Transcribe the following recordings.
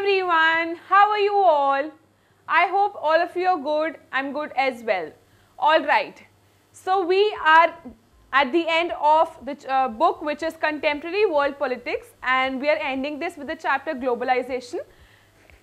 everyone, how are you all? I hope all of you are good. I'm good as well. All right. So we are at the end of the book which is Contemporary World Politics and we are ending this with the chapter Globalization.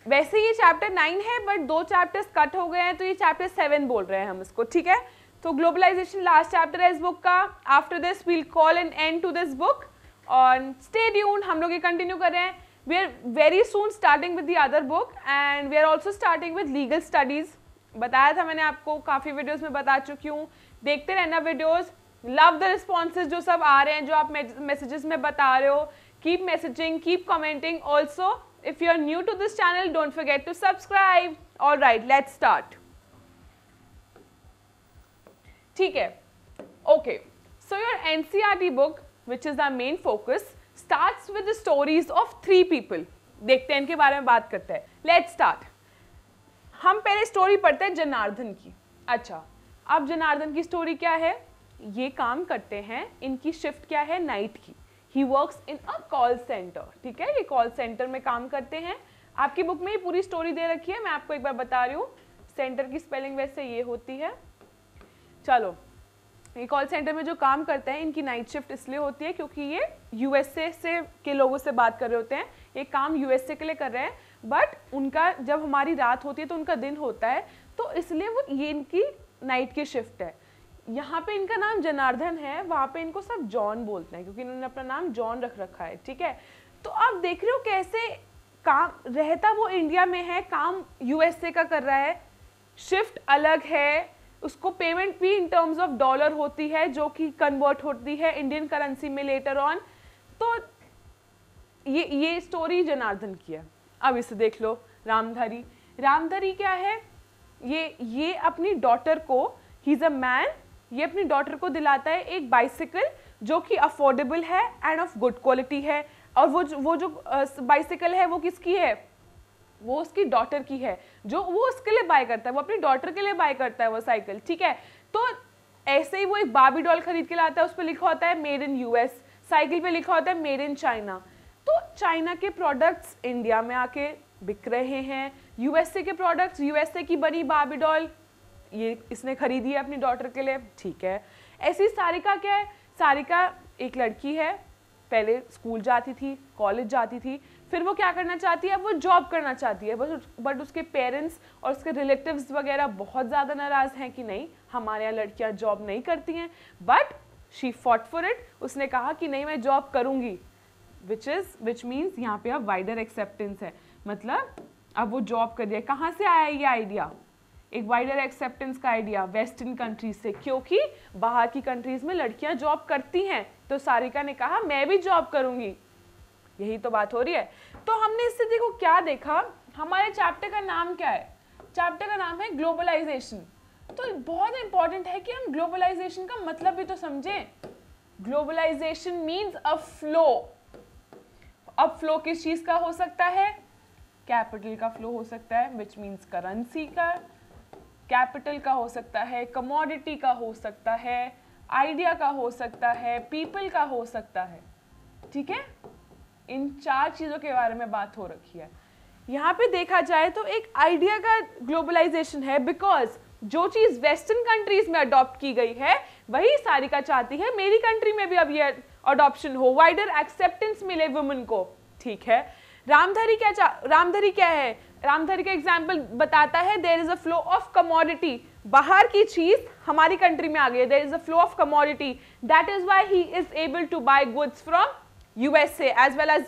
वैसे ये chapter 9 है but 2 chapters cut हो गए हैं तो ये chapter 7 बोल रहे हैं हम इसको, ठीक है? तो ग्लोबलाइजेशन लास्ट चैप्टर है इस बुक का. After this we'll call an end to this book और स्टे ट्यून्ड. हम लोग ये कंटिन्यू कर रहे हैं. We are very soon starting with the other book and we are also starting with legal studies. बताया था मैंने आपको, काफ़ी वीडियोज़ में बता चुकी हूँ. देखते रहना वीडियोज़. लव द रिस्पॉन्सेज जो सब आ रहे हैं, जो आप मैसेजेस में बता रहे हो. Keep messaging, keep commenting. Also if you are new to this channel, don't forget to subscribe. All right, let's start. ठीक है. Okay. So your NCERT book, which is the main focus, starts with the stories of 3 people. देखते हैं इनके बारे में बात करते हैं. Let's start. हम पहले स्टोरी पढ़ते हैं जनार्दन की. अच्छा, अब जनार्दन की स्टोरी क्या है? ये काम करते हैं, इनकी शिफ्ट क्या है? नाइट की. He works in a call center. ठीक है, ये कॉल सेंटर में काम करते हैं. आपकी बुक में ये पूरी स्टोरी दे रखी है, मैं आपको एक बार बता रही हूँ. सेंटर की स्पेलिंग वैसे ये होती है. चलो, ये कॉल सेंटर में जो काम करते हैं इनकी नाइट शिफ्ट इसलिए होती है क्योंकि ये यूएसए से के लोगों से बात कर रहे होते हैं. ये काम यूएसए के लिए कर रहे हैं बट उनका जब हमारी रात होती है तो उनका दिन होता है, तो इसलिए वो ये इनकी नाइट की शिफ्ट है. यहाँ पे इनका नाम जनार्दन है, वहाँ पे इनको सब जॉन बोलते हैं क्योंकि इन्होंने अपना नाम जॉन रख रखा है. ठीक है, तो आप देख रहे हो कैसे काम रहता वो इंडिया में है, काम यूएसए का कर रहा है. शिफ्ट अलग है, उसको पेमेंट भी इन टर्म्स ऑफ डॉलर होती है जो कि कन्वर्ट होती है इंडियन करेंसी में लेटर ऑन. तो ये स्टोरी जनार्दन की है. अब इसे देख लो. रामधारी. रामधारी क्या है? ये अपनी डॉटर को, ही इज अ मैन, ये अपनी डॉटर को दिलाता है एक बाइसिकल जो कि अफोर्डेबल है एंड ऑफ गुड क्वालिटी है. और वो जो बाइसिकल है वो किसकी है? वो उसकी डॉटर की है, जो वो उसके लिए बाय करता है, वो अपनी डॉटर के लिए बाय करता है वो साइकिल. ठीक है, तो ऐसे ही वो एक बार्बी डॉल खरीद के लाता है, उस पर लिखा होता है मेड इन यूएस, साइकिल पे लिखा होता है मेड इन चाइना. तो चाइना के प्रोडक्ट्स इंडिया में आके बिक रहे हैं, यूएसए के प्रोडक्ट्स, यूएसए की बनी बार्बी डॉल ये इसने खरीदी है अपनी डॉटर के लिए. ठीक है, ऐसी सारिका क्या है? सारिका एक लड़की है, पहले स्कूल जाती थी, कॉलेज जाती थी, फिर वो क्या करना चाहती है? वो जॉब करना चाहती है. बट उसके पेरेंट्स और उसके रिलेटिव्स वगैरह बहुत ज़्यादा नाराज़ हैं कि नहीं, हमारे यहाँ लड़कियाँ जॉब नहीं करती हैं. But she fought for it. उसने कहा कि नहीं, मैं जॉब करूँगी, विच मीन्स यहाँ पे अब वाइडर एक्सेप्टेंस है. मतलब अब वो जॉब कर रही है. कहाँ से आया ये आइडिया? एक वाइडर एक्सेप्टेंस का आइडिया वेस्टर्न कंट्रीज से, क्योंकि बाहर की कंट्रीज में लड़कियां जॉब करती हैं. तो सारिका ने कहा मैं भी जॉब करूंगी. यही तो बात हो रही है. तो हमने इससे देखो क्या देखा, हमारे चैप्टर का नाम क्या है? चैप्टर का नाम है ग्लोबलाइजेशन. तो बहुत इंपॉर्टेंट है कि हम ग्लोबलाइजेशन का मतलब भी तो समझें. Globalisation means a flow. अब फ्लो किस चीज का हो सकता है? कैपिटल का फ्लो हो सकता है, विच मीन्स करेंसी का. कैपिटल का हो सकता है, कमोडिटी का हो सकता है, आइडिया का हो सकता है, पीपल का हो सकता है. ठीक है, इन 4 चीज़ों के बारे में बात हो रखी है. यहाँ पे देखा जाए तो एक आइडिया का ग्लोबलाइजेशन है, बिकॉज जो चीज़ वेस्टर्न कंट्रीज में अडॉप्ट की गई है वही सारिका चाहती है मेरी कंट्री में भी अब ये अडॉप्शन हो, वाइडर एक्सेप्टेंस मिले वुमेन को. ठीक है, रामधारी क्या है? रामधारी का एग्जाम्पल बताता है there is a flow of commodity. बाहर की चीज हमारी कंट्री में आ गई है, there is a flow of commodity. That is why he is able to buy goods from USA as well as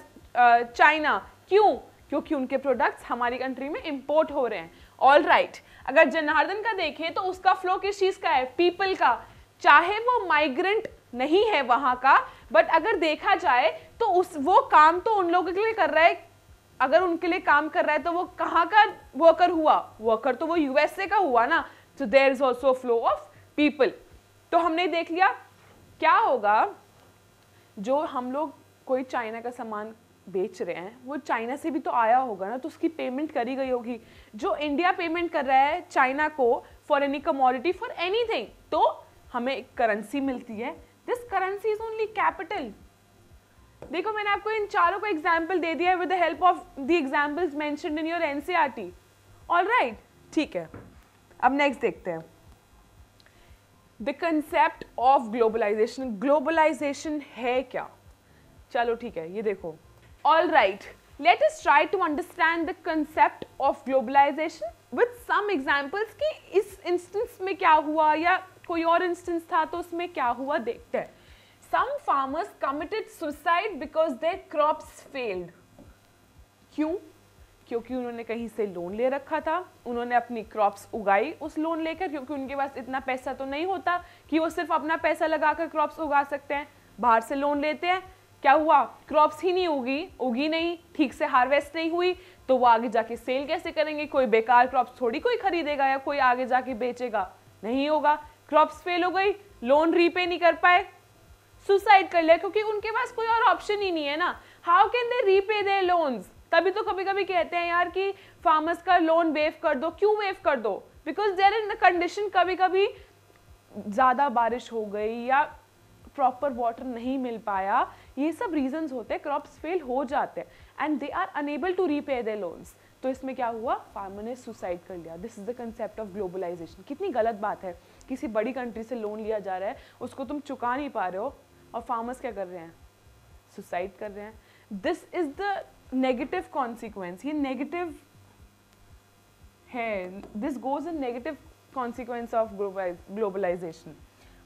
China. क्यों? क्योंकि उनके प्रोडक्ट्स हमारी कंट्री में इंपोर्ट हो रहे हैं. ऑल राइट, अगर जनार्दन का देखें तो उसका फ्लो किस चीज का है? पीपल का. चाहे वो माइग्रेंट नहीं है वहां का, बट अगर देखा जाए तो वो काम तो उन लोगों के लिए कर रहा है. अगर उनके लिए काम कर रहा है तो वो कहाँ का वर्कर हुआ? वर्कर तो वो यूएसए का हुआ ना. तो there is also flow of people. तो हमने देख लिया क्या होगा. जो हम लोग कोई चाइना का सामान बेच रहे हैं वो चाइना से भी तो आया होगा ना, तो उसकी पेमेंट करी गई होगी. जो इंडिया पेमेंट कर रहा है चाइना को for any commodity, for anything, तो हमें एक करेंसी मिलती है. This currency is only capital. देखो मैंने आपको इन चारों को एग्जाम्पल दे दिया है with the help of the examples mentioned in your NCERT. Alright, ठीक है। अब नेक्स्ट देखते हैं the concept of globalisation. Globalisation है क्या? चलो ठीक है, ये देखो। Alright, let us try to understand the concept of globalisation with some examples कि इस इंस्टेंस में क्या हुआ या कोई और इंस्टेंस था तो उसमें क्या हुआ देखते हैं। Some farmers committed suicide because their crops failed. क्यों? क्योंकि उन्होंने कहीं से लोन ले रखा था, उन्होंने अपनी क्रॉप्स उगाई उस लोन लेकर, क्योंकि उनके पास इतना पैसा तो नहीं होता कि वो सिर्फ अपना पैसा लगाकर क्रॉप्स उगा सकते हैं। बाहर से लोन लेते हैं, क्या हुआ? क्रॉप्स ही नहीं उगी नहीं, ठीक से हार्वेस्ट नहीं हुई, तो वो आगे जाके सेल कैसे करेंगे? कोई बेकार क्रॉप्स थोड़ी कोई खरीदेगा या कोई आगे जाके बेचेगा, नहीं होगा। क्रॉप्स फेल हो गई, लोन रीपे नहीं कर पाए, सुसाइड कर लिया, क्योंकि उनके पास कोई और ऑप्शन ही नहीं है ना। How can they repay their loans? तभी तो कभी कभी कहते हैं यार कि फार्मर्स का लोन वेव कर दो। क्यों वेव कर दो? Because they're in the condition, कभी कभी ज्यादा बारिश हो गई या प्रॉपर वाटर नहीं मिल पाया, ये सब रीजंस होते हैं, क्रॉप्स फेल हो जाते हैं and they are unable to repay their loans. तो इसमें क्या हुआ? फार्मर ने सुसाइड कर लिया। This is the concept of globalisation. कितनी गलत बात है, किसी बड़ी कंट्री से लोन लिया जा रहा है, उसको तुम चुका नहीं पा रहे हो और फार्मर्स क्या कर रहे हैं? सुसाइड कर रहे हैं। This is the negative consequence. ये नेगेटिव है, this goes in negative consequence of globalisation.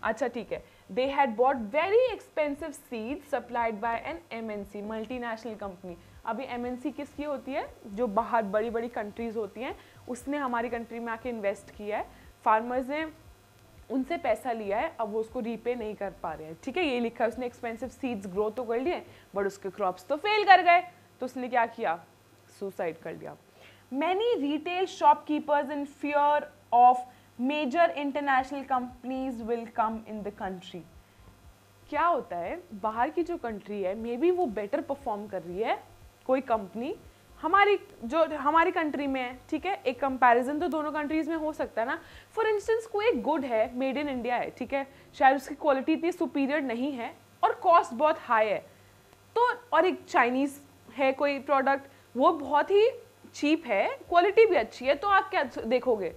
अच्छा ठीक है, they had bought very expensive seed supplied by an MNC, multinational company. अभी एमएनसी किसकी होती है? जो बाहर बड़ी बड़ी कंट्रीज होती हैं, उसने हमारी कंट्री में आके इन्वेस्ट किया है, फार्मर्स ने उनसे पैसा लिया है, अब वो उसको रीपे नहीं कर पा रहे हैं। ठीक है, ये लिखा है उसने एक्सपेंसिव सीड्स ग्रो तो कर लिए बट उसके क्रॉप्स तो फेल कर गए, तो उसने क्या किया? सुसाइड कर लिया। Many retail shopkeepers in fear of major international companies will come in the country. क्या होता है, बाहर की जो कंट्री है, मे बी वो बेटर परफॉर्म कर रही है, कोई कंपनी हमारी कंट्री में है, ठीक है, एक कंपैरिजन तो दोनों कंट्रीज में हो सकता है ना। फॉर इंस्टेंस कोई एक गुड है, मेड इन इंडिया है, ठीक है, शायद उसकी क्वालिटी इतनी सुपीरियर नहीं है और कॉस्ट बहुत हाई है, तो और एक चाइनीज है कोई प्रोडक्ट, वो बहुत ही चीप है, क्वालिटी भी अच्छी है, तो आप क्या देखोगे?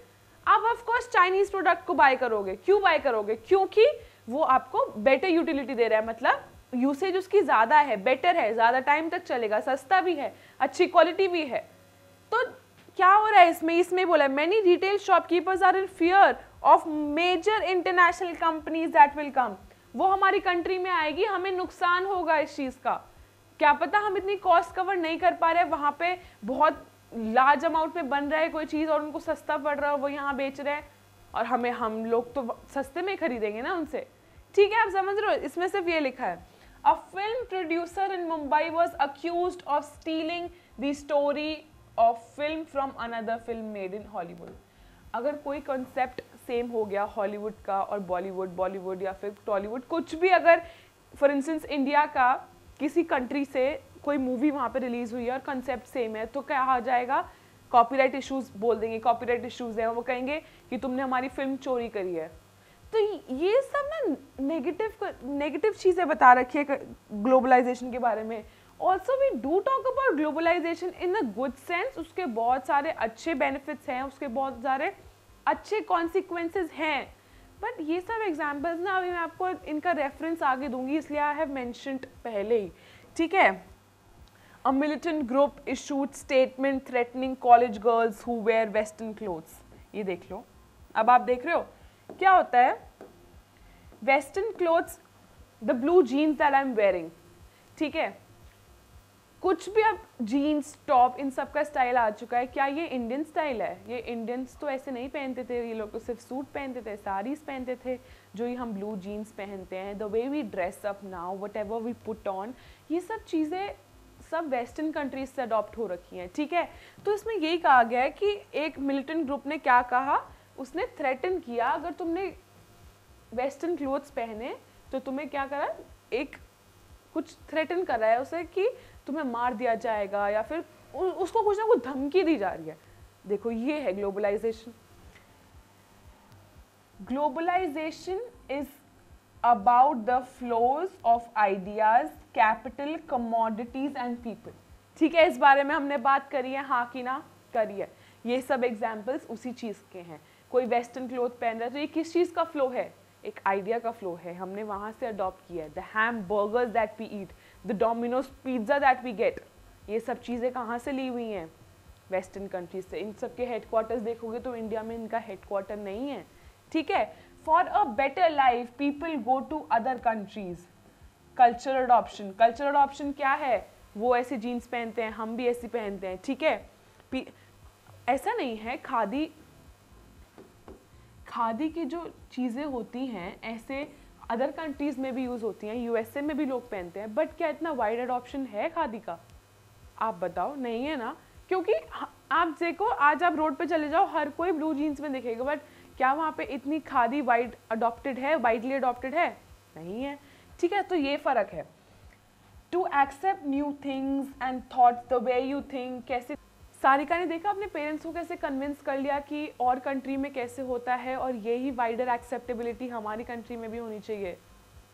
आप ऑफकोर्स चाइनीज प्रोडक्ट को बाय करोगे। क्यों बाय करोगे? क्योंकि वो आपको बेटर यूटिलिटी दे रहा है, मतलब यूसेज उसकी ज़्यादा है, बेटर है, ज़्यादा टाइम तक चलेगा, सस्ता भी है, अच्छी क्वालिटी भी है। तो क्या हो रहा है इसमें बोला many retail shopkeepers are in fear of major international companies that will come. वो हमारी कंट्री में आएगी, हमें नुकसान होगा इस चीज़ का। क्या पता हम इतनी कॉस्ट कवर नहीं कर पा रहे, वहाँ पे बहुत लार्ज अमाउंट में बन रहा है कोई चीज़ और उनको सस्ता पड़ रहा है, वो यहाँ बेच रहे हैं और हम लोग तो सस्ते में खरीदेंगे ना उनसे। ठीक है, आप समझ रहे हो? इसमें सिर्फ ये लिखा है, A film producer in Mumbai was accused of stealing the story of film from another film made in Hollywood. अगर कोई कॉन्सेप्ट सेम हो गया हॉलीवुड का और बॉलीवुड या फिर टॉलीवुड, कुछ भी, अगर फॉर इंस्टेंस इंडिया का किसी कंट्री से कोई मूवी वहाँ पे रिलीज हुई है और कॉन्सेप्ट सेम है, तो क्या आ जाएगा? कॉपीराइट इश्यूज बोल देंगे, कॉपीराइट इश्यूज है, वो कहेंगे कि तुमने हमारी फिल्म चोरी करी है। तो ये सब ना नेगेटिव चीज़ें बता रखी है ग्लोबलाइजेशन के बारे में। Also we do talk about globalisation in a good sense, उसके बहुत सारे अच्छे बेनिफिट्स हैं, उसके बहुत सारे अच्छे कॉन्सिक्वेंसेज हैं, बट ये सब एग्जाम्पल्स ना अभी मैं आपको इनका रेफरेंस आगे दूंगी, इसलिए आई हैव मेंशन्ड पहले ही। ठीक है, a militant group issued statement threatening college girls who wear western clothes. ये देख लो, अब आप देख रहे हो क्या होता है? Western clothes, the blue genes that I am wearing, ठीक है, कुछ भी अब जीन्स टॉप इन सब का स्टाइल आ चुका है। क्या ये इंडियन स्टाइल है? ये इंडियंस तो ऐसे नहीं पहनते थे, ये लोग तो सिर्फ सूट पहनते थे, साड़ीज पहनते थे, जो ही हम ब्लू जीन्स पहनते हैं, the way we dress up now, whatever we put on, ये सब चीज़ें सब वेस्टर्न कंट्रीज से अडॉप्ट हो रखी हैं। ठीक है, तो इसमें यही कहा गया है कि एक मिलिटेंट ग्रुप ने क्या कहा, उसने थ्रेटन किया, अगर तुमने वेस्टर्न क्लोथ्स पहने तो तुम्हें क्या करा, एक कुछ थ्रेटन कर रहा है उसे कि तुम्हें मार दिया जाएगा या फिर उसको कुछ ना कुछ धमकी दी जा रही है। देखो, ये है globalisation. Globalisation is about the flows of ideas, capital, commodities and people. ठीक है, इस बारे में हमने बात करी है, हाँ कि ना करी है। ये सब एग्जाम्पल्स उसी चीज़ के हैं। कोई वेस्टर्न क्लोथ पहन रहा है तो ये किस चीज़ का फ्लो है? एक आइडिया का फ्लो है, हमने वहाँ से अडॉप्ट किया है। The hamburgers that we eat, the Domino's pizza that we get, ये सब चीज़ें कहाँ से ली हुई हैं? वेस्टर्न कंट्रीज से। इन सब के हेडक्वार्टर्स देखोगे तो इंडिया में इनका हेडक्वार्टर नहीं है। ठीक है, for a better life people go to other countries. Cultural adoption, cultural adoption क्या है? वो ऐसे जीन्स पहनते हैं, हम भी ऐसी पहनते हैं। ठीक है, ऐसा नहीं है, खादी की जो चीज़ें होती हैं ऐसे अदर कंट्रीज में भी यूज़ होती हैं, यूएसए में भी लोग पहनते हैं, बट क्या इतना वाइड अडॉप्शन है खादी का? आप बताओ, नहीं है ना। क्योंकि आप देखो, आज आप रोड पे चले जाओ, हर कोई ब्लू जीन्स में दिखेगा, बट क्या वहाँ पे इतनी खादी वाइडली अडॉप्टेड है? नहीं है। ठीक है, तो ये फ़र्क है। To accept new things and thoughts the way you think. कैसे सारिका ने देखा अपने पेरेंट्स को कैसे कन्विंस कर लिया कि और कंट्री में कैसे होता है, और यही वाइडर एक्सेप्टेबिलिटी हमारी कंट्री में भी होनी चाहिए।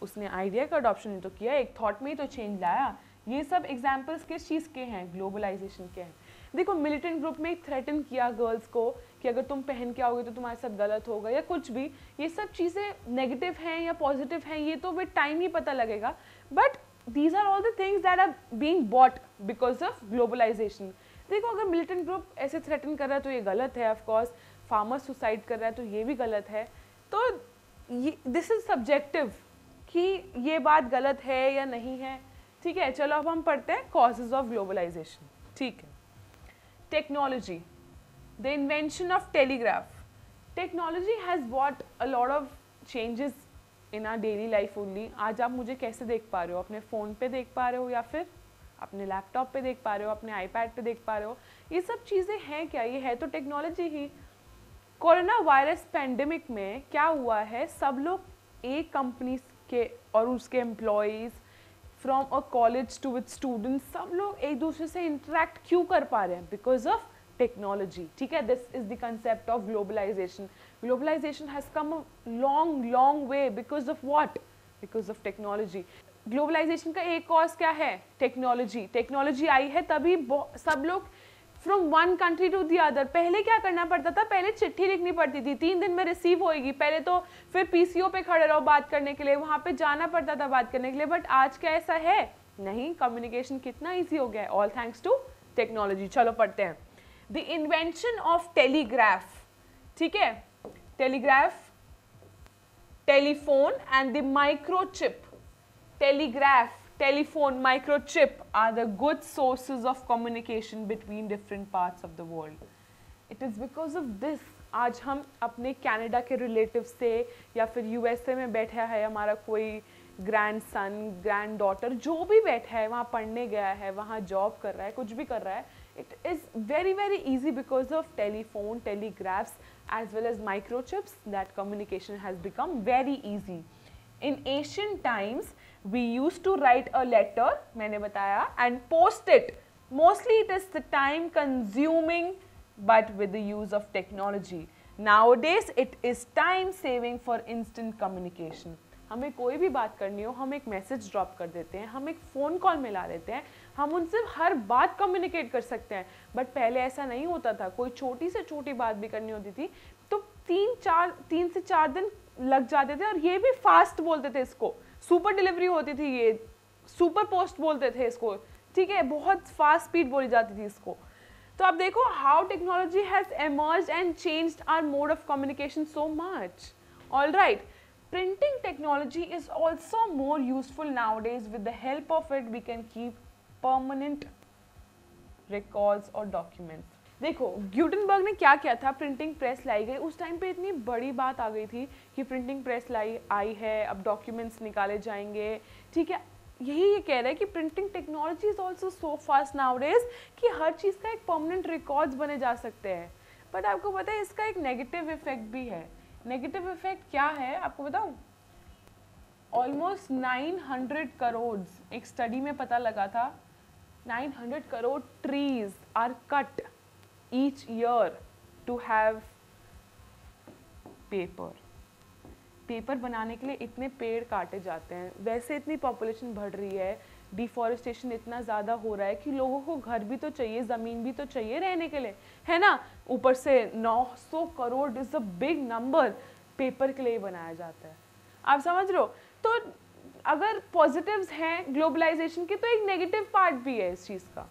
उसने आइडिया का अडॉप्शन ही तो किया, एक थॉट में ही तो चेंज लाया। ये सब एग्जाम्पल्स किस चीज़ के हैं? ग्लोबलाइजेशन के हैं। देखो, मिलिटेंट ग्रुप में थ्रेटन किया गर्ल्स को कि अगर तुम पहन के आओगे तो तुम्हारे साथ गलत होगा या कुछ भी। ये सब चीज़ें नेगेटिव हैं या पॉजिटिव हैं, ये तो विद टाइम ही पता लगेगा। But these are all the things that are being bought because of globalisation. देखो, अगर मिलिटेंट ग्रुप ऐसे थ्रेटन कर रहा है तो ये गलत है, ऑफकोर्स। फार्मर सुसाइड कर रहा है तो ये भी गलत है। तो दिस इज सब्जेक्टिव कि ये बात गलत है या नहीं है। ठीक है, चलो अब हम पढ़ते हैं कॉजेज ऑफ ग्लोबलाइजेशन। ठीक है, technology, the invention of telegraph. Technology has bought a lot of changes in our daily life only. आज आप मुझे कैसे देख पा रहे हो? अपने फ़ोन पे देख पा रहे हो, या फिर अपने लैपटॉप पे देख पा रहे हो, अपने आईपैड पे देख पा रहे हो। ये सब चीज़ें हैं क्या? ये है तो टेक्नोलॉजी ही। कोरोना वायरस पैंडेमिक में क्या हुआ है? सब लोग एक कंपनी के और उसके employees, from a college to with students, सब लोग एक दूसरे से इंटरेक्ट क्यों कर पा रहे हैं? Because of technology. ठीक है, this is the concept of globalisation. Globalisation has come a long way because of what? Because of technology. Globalisation का एक कॉज क्या है? टेक्नोलॉजी। टेक्नोलॉजी आई है तभी सब लोग from one country to the other. पहले क्या करना पड़ता था? पहले चिट्ठी लिखनी पड़ती थी, 3 दिन में रिसीव होएगी पहले तो, फिर पीसीओ पे खड़े रहो बात करने के लिए, वहाँ पे जाना पड़ता था बात करने के लिए। बट आज क्या ऐसा है? नहीं, कम्युनिकेशन कितना ईजी हो गया है, ऑल थैंक्स टू टेक्नोलॉजी। चलो पढ़ते हैं। The invention of telegraph. ठीक है, telegraph, telephone and the microchip. Telegraph, telephone, microchip are the good sources of communication between different parts of the world. It is because of this आज हम अपने Canada के relative से या फिर USA में बैठा है हमारा कोई ग्रैंड सन, ग्रैंड डॉटर, जो भी बैठा है वहाँ पढ़ने गया है, वहाँ जॉब कर रहा है, कुछ भी कर रहा है, it is very very easy because of telephone, telegraphs as well as microchips that communication has become very easy. In ancient times we used to write a letter, मैंने बताया, and post it. Mostly it is the time consuming, but with the use of technology. Nowadays it is time saving for instant communication. हमें कोई भी बात करनी हो, हम एक मैसेज ड्रॉप कर देते हैं, हम एक फ़ोन कॉल मिला लेते हैं, हम उनसे हर बात कम्युनिकेट कर सकते हैं। बट पहले ऐसा नहीं होता था। कोई छोटी से छोटी बात भी करनी होती थी तो 3 से 4 दिन लग जाते थे, और ये भी फास्ट बोलते थे इसको। सुपर डिलीवरी होती थी, ये सुपर पोस्ट बोलते थे इसको। ठीक है, बहुत फास्ट स्पीड बोली जाती थी इसको। तो आप देखो how technology has emerged and changed our mode of communication so much. All right, printing technology is also more useful nowadays. With the help of it we can keep permanent records और documents. देखो, Gutenberg ने क्या किया था? Printing press लाई गई। उस time पे इतनी बड़ी बात आ गई थी कि प्रिंटिंग प्रेस आई है, अब डॉक्यूमेंट्स निकाले जाएंगे। ठीक है, यही ये कह रहा है कि printing technology is also so fast nowadays कि हर चीज़ का एक परमानेंट रिकॉर्ड्स बने जा सकते हैं। बट आपको पता है इसका एक नेगेटिव इफेक्ट भी है। नेगेटिव इफेक्ट क्या है आपको बताऊँ? ऑलमोस्ट 900 करोड़, एक स्टडी में पता लगा था, 900 crore trees are cut each year to have paper. Paper बनाने के लिए इतने पेड़ काटे जाते हैं, वैसे इतनी पॉपुलेशन बढ़ रही है, डिफॉरेस्टेशन इतना ज़्यादा हो रहा है कि लोगों को घर भी तो चाहिए, ज़मीन भी तो चाहिए रहने के लिए, है ना। ऊपर से 900 crore is a big number paper के लिए बनाया जाता है, आप समझ रहे हो। तो अगर पॉजिटिव्स हैं ग्लोबलाइजेशन के, तो एक नेगेटिव पार्ट भी है इस चीज़ का।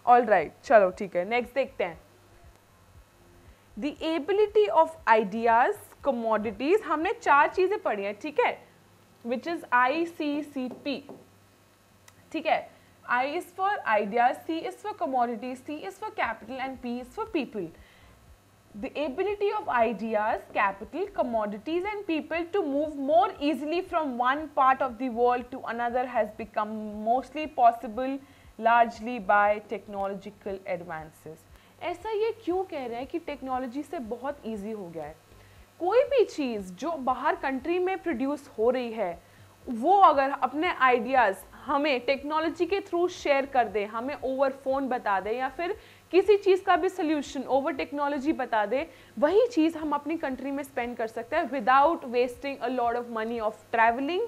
ऑल राइट, चलो ठीक है, नेक्स्ट देखते हैं। The ability of ideas, commodities, हमने 4 चीज़ें पढ़ी हैं, ठीक है, विच इज ICCP, ठीक है। I is for ideas, C is for commodities, C is for capital and P is for people. The ability of ideas, capital, commodities and people to move more easily from one part of the world to another has become mostly possible largely by technological advances. ऐसा ये क्यों कह रहे हैं कि technology से बहुत easy हो गया है। कोई भी चीज़ जो बाहर कंट्री में प्रोड्यूस हो रही है, वो अगर अपने आइडियाज़ हमें टेक्नोलॉजी के थ्रू शेयर कर दे, हमें ओवर फोन बता दे, या फिर किसी चीज़ का भी सोल्यूशन ओवर टेक्नोलॉजी बता दे, वही चीज़ हम अपनी कंट्री में स्पेंड कर सकते हैं without wasting a lot of money of travelling,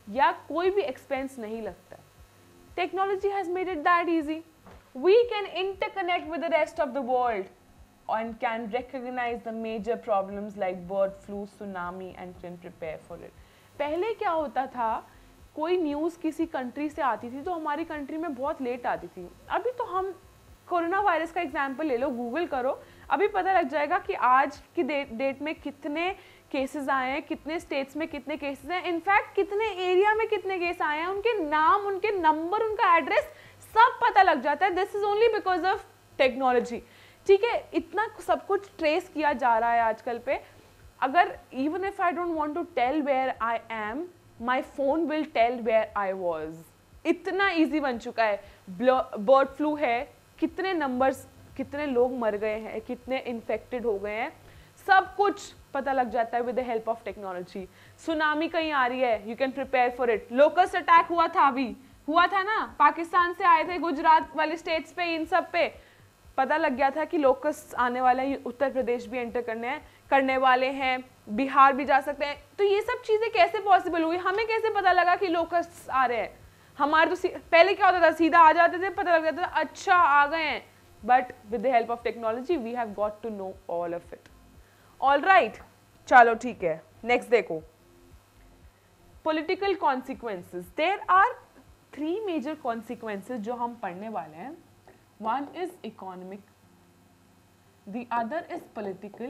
या कोई भी एक्सपेंस नहीं लगता। Technology has made it that easy. We can interconnect with the rest of the world and can recognize the major problems like bird flu, tsunami and can prepare for it. पहले क्या होता था, कोई news किसी country से आती थी तो हमारी कंट्री में बहुत लेट आती थी। अभी तो हम कोरोना वायरस का एग्जाम्पल ले लो, गूगल करो, अभी पता लग जाएगा कि आज की डेट में कितने केसेस आए हैं, कितने स्टेट्स में कितने केसेस हैं, इनफैक्ट कितने एरिया में कितने केस आए हैं, उनके नाम, उनके नंबर, उनका एड्रेस सब पता लग जाता है। This is only because of technology, ठीक है। इतना सब कुछ ट्रेस किया जा रहा है आजकल पे। अगर even if I don't want to tell where I am, my phone will tell where I was. इतना इजी बन चुका है। बर्ड फ्लू है, कितने नंबर्स, कितने लोग मर गए हैं, कितने इन्फेक्टेड हो गए हैं, सब कुछ पता लग जाता है with the help of technology. Tsunami कहीं आ रही है, you can prepare for it. Locust attack हुआ था, अभी हुआ था ना, पाकिस्तान से आए थे गुजरात वाले स्टेट्स पे, इन सब पे पता लग गया था कि लोकस्ट आने वाले हैं, उत्तर प्रदेश भी एंटर करने वाले हैं, बिहार भी जा सकते हैं। तो ये सब चीज़ें कैसे पॉसिबल हुई, हमें कैसे पता लगा कि लोकस्ट आ रहे हैं। हमारे तो पहले क्या होता था, सीधा आ जाते थे, पता लग जाता था अच्छा आ गए हैं, but with the help of technology we have got to know all of it. All right, चलो ठीक है, नेक्स्ट देखो, political consequences. There are 3 major consequences जो हम पढ़ने वाले हैं। One is economic, the other is political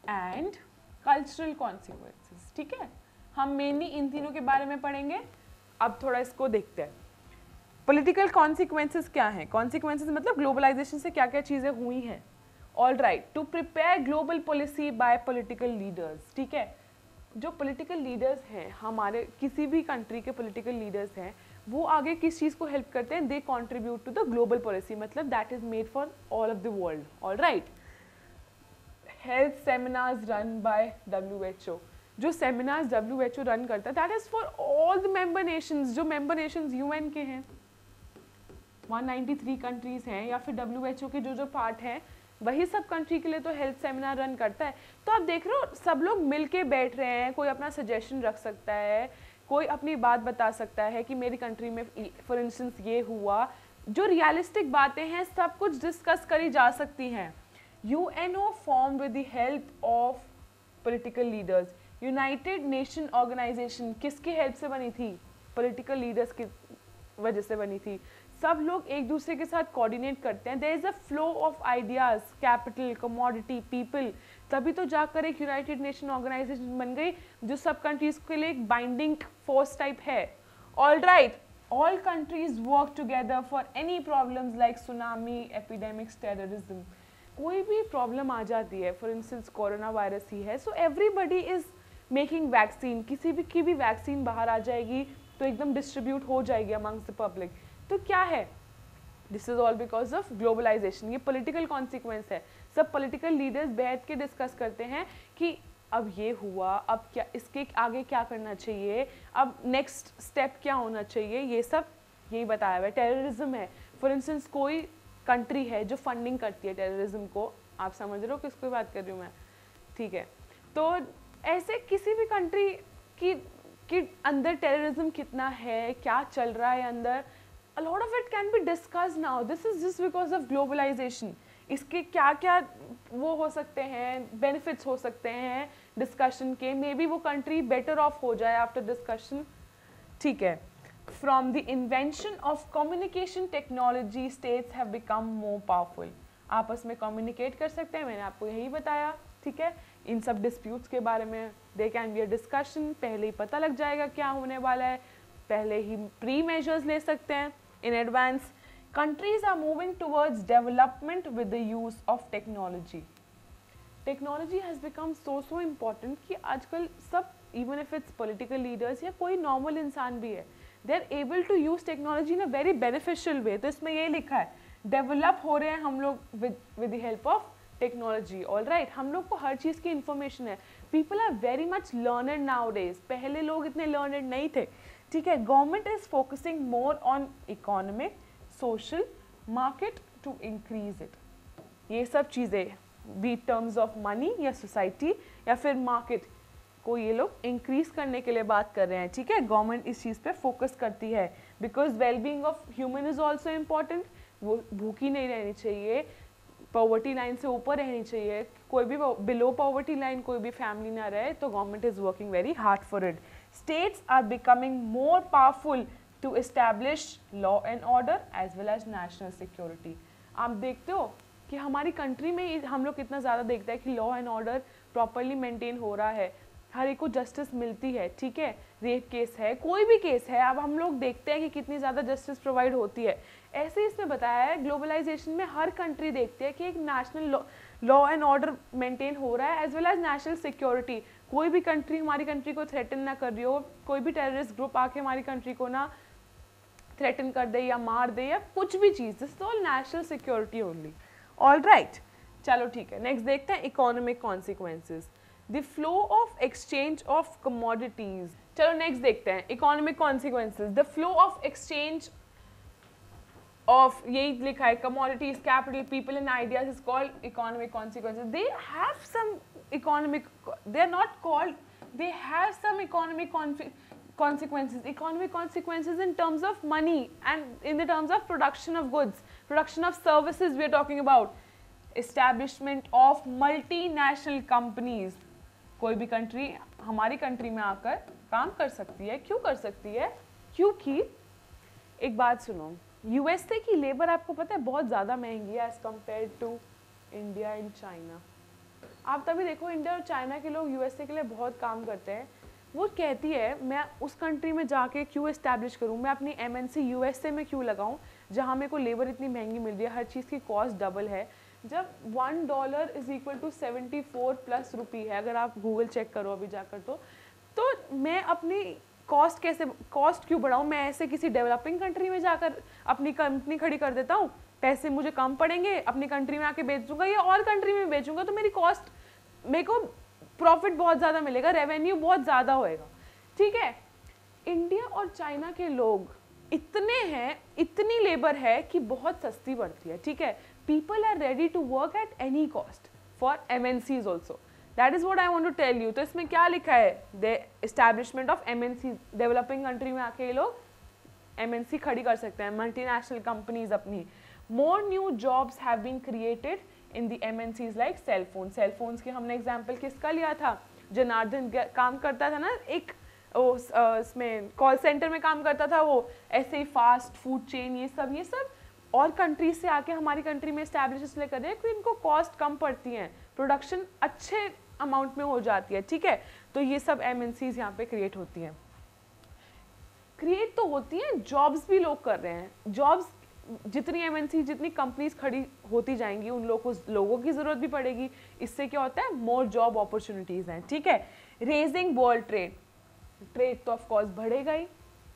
and cultural consequences, ठीक है। हम मेनली इन तीनों के बारे में पढ़ेंगे। अब थोड़ा इसको देखते हैं। पॉलिटिकल कॉन्सिक्वेंसेज क्या हैं? कॉन्सिक्वेंसेज मतलब ग्लोबलाइजेशन से क्या क्या चीज़ें हुई हैं। All right, to prepare global policy by political leaders, ठीक है। जो पॉलिटिकल लीडर्स हैं, हमारे किसी भी कंट्री के पॉलिटिकल लीडर्स हैं, वो आगे किस चीज़ को हेल्प करते हैं, they contribute to the global policy, मतलब that is made for all of the world. All right, health seminars run by WHO, जो सेमिनार्स WHO रन करता है that is for all the member nations. जो member nations UN के हैं, 193 countries हैं, या फिर WHO के जो पार्ट हैं, वही सब कंट्री के लिए तो हेल्थ सेमिनार रन करता है। तो आप देख रहे हो, सब लोग मिल के बैठ रहे हैं, कोई अपना सजेशन रख सकता है, कोई अपनी बात बता सकता है कि मेरी कंट्री में फॉर इंस्टेंस ये हुआ। जो रियलिस्टिक बातें हैं सब कुछ डिस्कस करी जा सकती हैं। UNO form with the help of political leaders. United Nation Organisation किसकी हेल्प से बनी थी? पॉलिटिकल लीडर्स की वजह से बनी थी। सब लोग एक दूसरे के साथ कोऑर्डिनेट करते हैं। There is a flow of ideas, capital, commodity, people, तभी तो जाकर एक यूनाइटेड नेशन ऑर्गेनाइजेशन बन गई जो सब कंट्रीज के लिए एक बाइंडिंग फोर्स टाइप है। All right, all countries work together for any problems like tsunami, epidemics, terrorism. कोई भी प्रॉब्लम आ जाती है, फॉर इंस्टेंस कोरोना वायरस ही है, so everybody is making vaccine. किसी भी की भी वैक्सीन बाहर आ जाएगी तो एकदम डिस्ट्रीब्यूट हो जाएगी अमंग्स द पब्लिक। तो क्या है, this is all because of globalisation. ये पॉलिटिकल कॉन्सिक्वेंस है। सब पॉलिटिकल लीडर्स बैठ के डिस्कस करते हैं कि अब ये हुआ, अब क्या, इसके आगे क्या करना चाहिए, अब नेक्स्ट स्टेप क्या होना चाहिए, ये सब यही बताया हुआ है। टेररिज्म है, फॉर इंस्टेंस कोई कंट्री है जो फंडिंग करती है टेररिज्म को, आप समझ रहे हो किसकी बात कर रही हूँ मैं, ठीक है। तो ऐसे किसी भी कंट्री की अंदर टेररिज्म कितना है, क्या चल रहा है अंदर, a lot of it can be discussed now. This is just because of globalization. इसके क्या क्या वो हो सकते हैं, बेनिफिट्स हो सकते हैं डिस्कशन के, मे बी वो कंट्री बेटर ऑफ हो जाए आफ्टर डिस्कशन, ठीक है. From the invention of communication technology states have become more powerful. आपस में कम्युनिकेट कर सकते हैं, मैंने आपको यही बताया, ठीक है. इन सब डिस्प्यूट्स के बारे में they can be a discussion, पहले ही पता लग जाएगा क्या होने वाला है, पहले ही प्री मेजर्स ले सकते हैं in advance. Countries are moving towards development with the use of technology. Technology has become so important कि आजकल सब, even if it's political leaders या कोई normal इंसान भी है, they are able to use technology in a very beneficial way. तो इसमें ये लिखा है, develop हो रहे हैं हम लोग with the help of technology. All right, हम लोग को हर चीज़ की information है. People are very much learned nowadays. पहले लोग इतने learned नहीं थे, ठीक है. Government is focusing more on economic, social, market to increase it. ये सब चीज़ें बी टर्म्स ऑफ मनी या सोसाइटी या फिर मार्केट को ये लोग इंक्रीज करने के लिए बात कर रहे हैं, ठीक है. गवर्नमेंट इस चीज़ पे फोकस करती है because wellbeing of human is also important. वो भूखी नहीं रहनी चाहिए, पॉवर्टी लाइन से ऊपर रहनी चाहिए, कोई भी बिलो पॉवर्टी लाइन कोई भी फैमिली ना रहे. तो government is working very hard for it. States are becoming more powerful to establish law and order as well as national security. आप देखते हो कि हमारी कंट्री में हम लोग कितना ज़्यादा देखते हैं कि law and order properly maintain हो रहा है, हर एक को जस्टिस मिलती है, ठीक है. रेप केस है, कोई भी केस है, अब हम लोग देखते हैं कि कितनी ज़्यादा जस्टिस प्रोवाइड होती है. ऐसे इसमें बताया है ग्लोबलाइजेशन में हर कंट्री देखती है कि एक national law and order maintain हो रहा है as well as national security. कोई भी कंट्री हमारी कंट्री को थ्रेटन ना कर रही हो, कोई भी टेररिस्ट ग्रुप आके हमारी कंट्री को ना थ्रेटन कर दे या मार दे या कुछ भी चीज़, this is all national security only. All right, चलो ठीक है. नेक्स्ट देखते हैं economic consequences, the flow of exchange of commodities. चलो नेक्स्ट देखते हैं economic consequences. The flow of exchange of, यही लिखा है, commodities, capital, people and ideas is called economic consequences. They have some economic, they are not called, they have some economic consequences. Economic consequences in terms of money and in the terms of production of goods, production of services we are talking about. Establishment of multinational companies. कोई भी country हमारी country में आकर काम कर सकती है. क्यों कर सकती है? क्योंकि एक बात सुनो, यूएसए की लेबर आपको पता है बहुत ज़्यादा महंगी है as compare to India and China. आप तभी देखो इंडिया और चाइना के लोग यूएसए के लिए बहुत काम करते हैं. वो कहती है मैं उस कंट्री में जाके क्यों इस्टेब्लिश करूँ, मैं अपनी एमएनसी यूएसए में क्यों लगाऊँ जहाँ मेरे को लेबर इतनी महंगी मिल रही है, हर चीज़ की कॉस्ट डबल है. जब $1 इज इक्वल टू 74+ रुपी है, अगर आप गूगल चेक करो अभी जाकर तो मैं अपनी कॉस्ट क्यों बढ़ाऊँ. मैं ऐसे किसी डेवलपिंग कंट्री में जाकर अपनी कंपनी खड़ी कर देता हूँ, पैसे मुझे कम पड़ेंगे, अपनी कंट्री में आके बेच दूंगा या और कंट्री में बेचूंगा तो मेरी कॉस्ट, मेरे को प्रॉफिट बहुत ज़्यादा मिलेगा, रेवेन्यू बहुत ज़्यादा होएगा, ठीक है. इंडिया और चाइना के लोग इतने हैं, इतनी लेबर है कि बहुत सस्ती पड़ती है, ठीक है. People are ready to work at any cost for MNCs also. That is what I want to tell you. तो इसमें क्या लिखा है, the establishment of MNC. Developing country में आके ये लोग MNC खड़ी कर सकते हैं, मल्टीनेशनल कंपनीज अपनी. More new jobs have been created in the MNCs like cellphone. Cellphones के हमने एग्जाम्पल किसका लिया था, जनार्दन काम करता था ना एक इसमें कॉल सेंटर में काम करता था वो, ऐसे ही फास्ट फूड चेन ये सब और कंट्रीज से आके हमारी कंट्री में एस्टैब्लिश इसलिए कर रहे हैं कि इनको कॉस्ट कम पड़ती हैं, प्रोडक्शन अच्छे अमाउंट में हो जाती है, ठीक है. तो ये सब MNCs यहाँ पे क्रिएट होती हैं. क्रिएट तो होती हैं, जॉब्स भी लोग कर रहे हैं. जॉब्स जितनी MNC, जितनी कंपनीज खड़ी होती जाएंगी उन लोगों की ज़रूरत भी पड़ेगी. इससे क्या होता है, मोर जॉब अपॉर्चुनिटीज़ हैं, ठीक है. Raising world trade. ट्रेड तो ऑफकोर्स बढ़ेगा ही,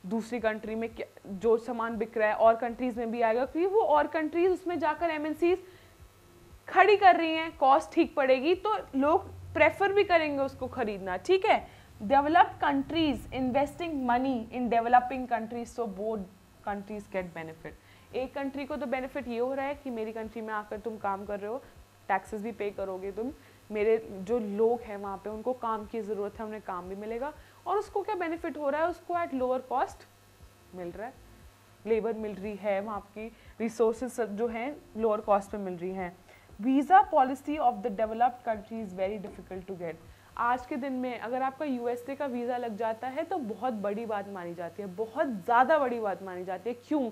दूसरी कंट्री में जो सामान बिक रहा है और कंट्रीज में भी आएगा क्योंकि वो और कंट्रीज उसमें जाकर MNCs खड़ी कर रही हैं, कॉस्ट ठीक पड़ेगी तो लोग प्रेफर भी करेंगे उसको खरीदना, ठीक है. Developed countries investing money in developing countries so both countries get benefit. एक कंट्री को तो बेनिफिट ये हो रहा है कि मेरी कंट्री में आकर तुम काम कर रहे हो, टैक्सेस भी पे करोगे तुम, मेरे जो लोग हैं वहाँ पे उनको काम की ज़रूरत है, उन्हें काम भी मिलेगा, और उसको क्या बेनिफिट हो रहा है, उसको एट लोअर कॉस्ट मिल रहा है, लेबर मिल रही है, वहाँ की रिसोर्सेज जो हैं लोअर कॉस्ट पे मिल रही हैं। Visa policy of the developed country is very difficult to get. आज के दिन में अगर आपका यूएसए का वीज़ा लग जाता है तो बहुत बड़ी बात मानी जाती है, बहुत ज़्यादा बड़ी बात मानी जाती है। क्यों?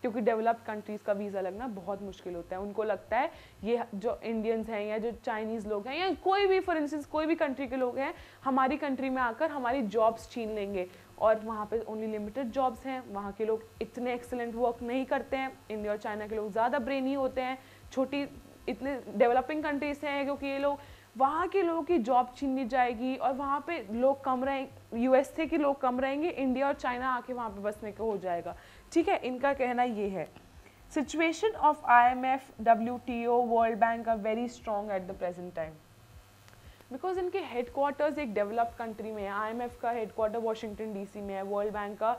क्योंकि डेवलप्ड कंट्रीज़ का वीज़ा लगना बहुत मुश्किल होता है। उनको लगता है ये जो इंडियंस हैं या जो चाइनीज़ लोग हैं या कोई भी फॉर इंस्टेंस कोई भी कंट्री के लोग हैं, हमारी कंट्री में आकर हमारी जॉब्स छीन लेंगे, और वहाँ पे ओनली लिमिटेड जॉब्स हैं, वहाँ के लोग इतने एक्सेलेंट वर्क नहीं करते हैं। इंडिया और चाइना के लोग ज़्यादा ब्रेनी होते हैं, छोटी इतने डेवलपिंग कंट्रीज हैं, क्योंकि ये लोग वहाँ के लोगों की जॉब छीन ली जाएगी और वहाँ पे लोग कम रहेंगे, यूएसए के लोग कम रहेंगे, इंडिया और चाइना आके वहाँ पे बसने का हो जाएगा। ठीक है, इनका कहना ये है। Situation of IMF, WTO, World Bank are very strong at the present time, because इनके हेडक्वार्टर्स एक डेवलप्ड कंट्री में है। IMF का हेडक्वार्टर वाशिंगटन DC में है, वर्ल्ड बैंक का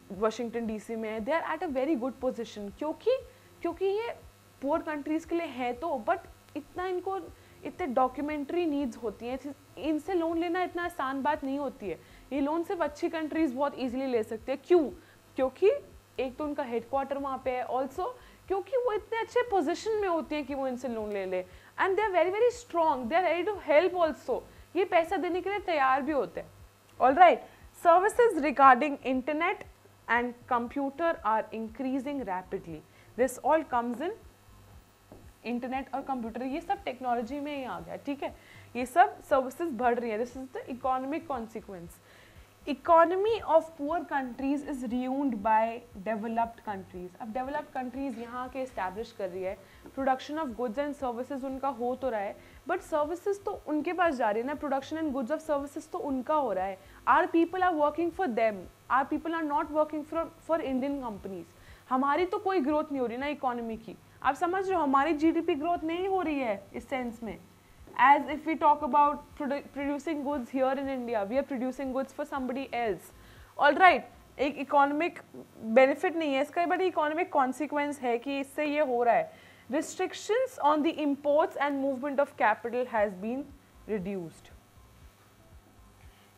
वाशिंगटन DC में है। They are at a very good position, क्योंकि ये पुअर कंट्रीज़ के लिए है तो, बट इतना इनको इतने डॉक्यूमेंट्री नीड्स होती हैं, इनसे लोन लेना इतना आसान बात नहीं होती है। ये लोन सिर्फ अच्छी कंट्रीज़ बहुत इजीली ले सकते हैं। क्यों? क्योंकि एक तो उनका हेडक्वार्टर वहाँ पे है, ऑल्सो क्योंकि वो इतने अच्छे पोजीशन में होती है कि वो इनसे लोन ले ले, and they are very very strong, they are ready to help also, ये पैसा देने के लिए तैयार भी होते हैं। Alright, services regarding internet and computer are increasing rapidly. This all comes in internet और कंप्यूटर, ये सब टेक्नोलॉजी में ही आ गया। ठीक है, ये सब सर्विसेज बढ़ रही है। This is the economic consequence. Economy of poor countries is ruined by developed countries. अब डेवलप्ड कंट्रीज यहाँ के इस्टेब्लिश कर रही है, production of goods and services उनका हो तो रहा है, बट सर्विसेज तो उनके पास जा रही है ना, production and goods of services तो उनका हो रहा है। Are people are working for them, are people are not working for Indian companies. हमारी तो कोई ग्रोथ नहीं हो रही ना इकोनॉमी की, आप समझ रहे हो, हमारी GDP ग्रोथ नहीं हो रही है इस सेंस में। As if we talk about producing goods here in India, we are producing goods for somebody else. All right, एक इकोनॉमिक बेनिफिट नहीं है इसका, बट इकोनॉमिक कॉन्सिक्वेंस है कि इससे ये हो रहा है। Restrictions on the imports and movement of capital has been reduced.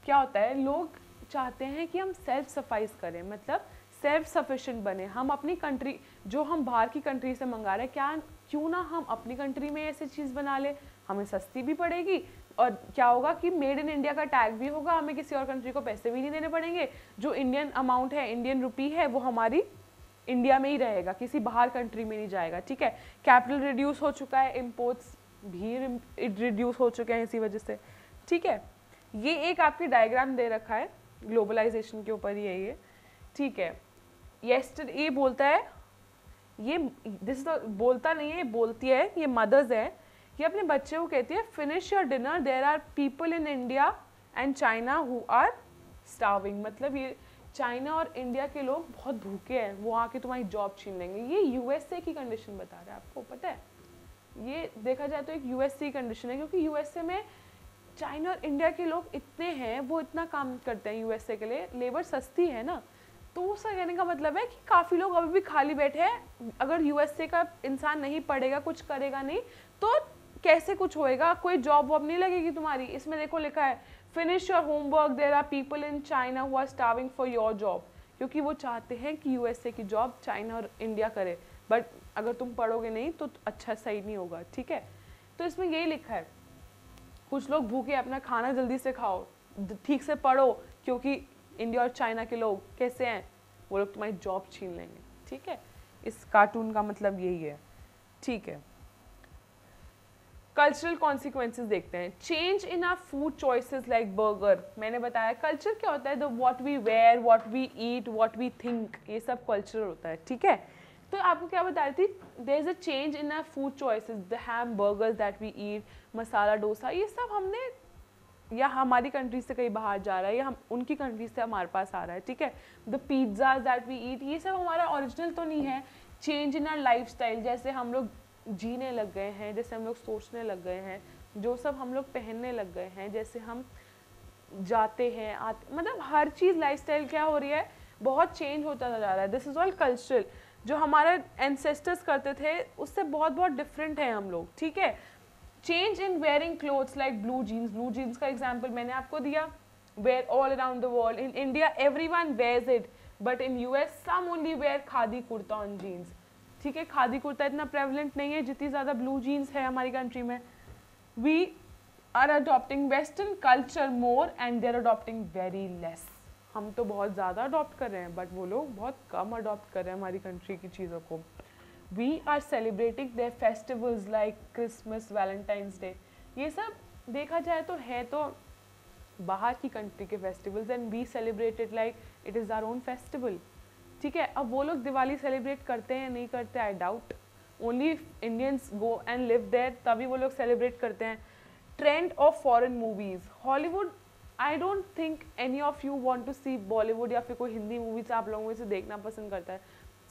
क्या होता है, लोग चाहते हैं कि हम सेल्फ सफाइज करें, मतलब सेल्फ सफिशिएंट बने। हम अपनी कंट्री जो हम बाहर की कंट्री से मंगा रहे हैं, क्यों ना हम अपनी कंट्री में ऐसी चीज़ बना ले, हमें सस्ती भी पड़ेगी, और क्या होगा कि मेड इन इंडिया का टैग भी होगा, हमें किसी और कंट्री को पैसे भी नहीं देने पड़ेंगे। जो इंडियन अमाउंट है, इंडियन रुपी है, वो हमारी इंडिया में ही रहेगा, किसी बाहर कंट्री में नहीं जाएगा। ठीक है, कैपिटल रिड्यूस हो चुका है, इम्पोर्ट्स भी रिड्यूस हो चुके हैं इसी वजह से। ठीक है, ये एक आपकी डायग्राम दे रखा है ग्लोबलाइजेशन के ऊपर ही है ये। ठीक है, ये बोलता है, ये दिस बोलता नहीं है, ये बोलती है, ये मदर्स है, ये अपने बच्चे को कहती है finish your dinner, there are people in India and China who are starving. मतलब ये चाइना और इंडिया के लोग बहुत भूखे हैं, वो आके तुम्हारी जॉब छीन लेंगे। ये यूएसए की कंडीशन बता रहा है, आपको पता है, ये देखा जाए तो एक यूएसए की कंडीशन है, क्योंकि यूएसए में चाइना और इंडिया के लोग इतने हैं, वो इतना काम करते हैं यूएसए के लिए, लेबर सस्ती है ना, तो उसका कहने का मतलब है कि काफ़ी लोग अभी भी खाली बैठे हैं। अगर यूएसए का इंसान नहीं पढ़ेगा, कुछ करेगा नहीं, तो कैसे कुछ होएगा, कोई जॉब वॉब नहीं लगेगी तुम्हारी। इसमें देखो लिखा है finish your homework, there are people in China who are starving for your job, क्योंकि वो चाहते हैं कि यूएसए की जॉब चाइना और इंडिया करे, बट अगर तुम पढ़ोगे नहीं तो अच्छा सही नहीं होगा। ठीक है, तो इसमें यही लिखा है, कुछ लोग भूखे, अपना खाना जल्दी से खाओ, ठीक से पढ़ो, क्योंकि इंडिया और चाइना के लोग कैसे हैं, वो लोग तुम्हारी जॉब छीन लेंगे। ठीक है, इस कार्टून का मतलब यही है। ठीक है, कल्चरल कॉन्सिक्वेंसेज देखते हैं। Change in our food choices like burger, मैंने बताया कल्चर क्या होता है, the what we wear, what we eat, what we think, ये सब कल्चर होता है। ठीक है, तो आपको क्या बता रही थी, there is a change in our food choices, the hamburgers that we eat, masala dosa, ये सब हमने या हमारी कंट्री से कहीं बाहर जा रहा है, या हम उनकी कंट्री से हमारे पास आ रहा है। ठीक है, the pizzas that we eat, ये सब हमारा ओरिजिनल तो नहीं है। चेंज इन आवर लाइफस्टाइल, जैसे हम लोग जीने लग गए हैं, जैसे हम लोग सोचने लग गए हैं, जो सब हम लोग पहनने लग गए हैं, जैसे हम जाते हैं आते, मतलब हर चीज़ लाइफस्टाइल क्या हो रही है, बहुत चेंज होता जा रहा है। दिस इज़ ऑल कल्चरल, जो हमारे एंसेस्टर्स करते थे उससे बहुत बहुत डिफरेंट है हम लोग। ठीक है, change in wearing clothes like blue jeans का एग्जाम्पल मैंने आपको दिया. Wear all around the world. In India everyone wears it, but in US some only wear khadi kurta on jeans. ठीक है, खादी कुर्ता इतना प्रेवलेंट नहीं है जितनी ज़्यादा ब्लू जीन्स है हमारी कंट्री में. We are adopting western culture more and they are adopting very less. हम तो बहुत ज़्यादा अडॉप्ट कर रहे हैं बट वो लोग बहुत कम अडॉप्ट कर रहे हैं हमारी कंट्री की चीज़ों को. We are celebrating their festivals like Christmas, Valentine's Day. ये सब देखा जाए तो है तो बाहर की कंट्री के festivals and we celebrated like it is our own festival. ठीक है, अब वो लोग दिवाली सेलिब्रेट करते हैं नहीं करते, I doubt. Only Indians go and live there तभी वो लोग सेलिब्रेट करते हैं. Trend of foreign movies. Hollywood, I don't think any of you want to see Bollywood या फिर कोई हिंदी मूवीज आप लोगों में से देखना पसंद करता है.